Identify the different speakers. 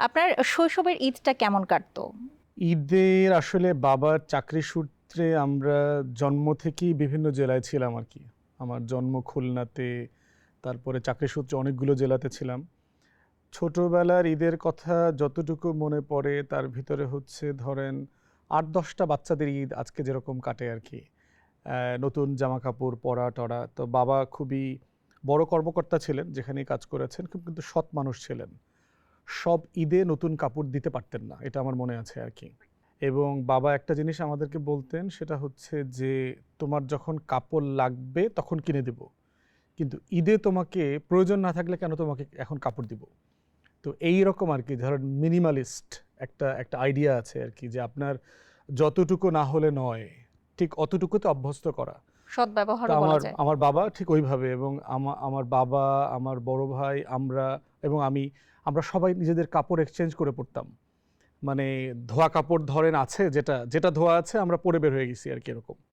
Speaker 1: আপনার শৈশবের ঈদটা কেমন কাটতো?
Speaker 2: ঈদের আসলে বাবার চাকরি সূত্রে আমরা জন্ম থেকেই বিভিন্ন জেলায় ছিলাম আর কি। আমার জন্ম খুলনাতে, তারপরে চাকরি সূত্রে অনেকগুলো জেলাতে ছিলাম। ছোটবেলার ঈদের কথা যতটুকু মনে পড়ে তার ভিতরে হচ্ছে ধরেন ৮-১০টা বাচ্চাদের ঈদ আজকে যেরকম কাটে আর কি। নতুন জামা কাপড় পরা টরা। তো বাবা খুবই বড় কর্মকর্তা ছিলেন, যেখানেই কাজ করেছেন, খুব কিন্তু সৎ মানুষ ছিলেন। সব ঈদে নতুন কাপড় দিতে পারতেন না, এটা আমার মনে আছে আর কি। এবং বাবা একটা জিনিস আমাদেরকে বলতেন, সেটা হচ্ছে যে তোমার যখন কাপড় লাগবে তখন কিনে দেব, কিন্তু ঈদে তোমাকে প্রয়োজন না থাকলে কেন তোমাকে এখন কাপড় দিব। তো এই রকম আর কি, ধরেন মিনিমালিস্ট একটা একটা আইডিয়া আছে আর কি, যে আপনার যতটুকু না হলে নয়, ঠিক অতটুকুতে অভ্যস্ত করা। তো
Speaker 1: সদ্ব্যবহারও বলা
Speaker 2: আমার
Speaker 1: যায়।
Speaker 2: আমার বাবা ঠিক ওইভাবে, এবং আমার বাবা, আমার বড় ভাই, আমরা এবং আমরা সবাই নিজেদের কাপড় এক্সচেঞ্জ করে পড়তাম। মানে ধোয়া কাপড় ধরেন আছে, যেটা যেটা ধোয়া আছে আমরা পরে বের হয়ে গেছি আর কি, এরকম।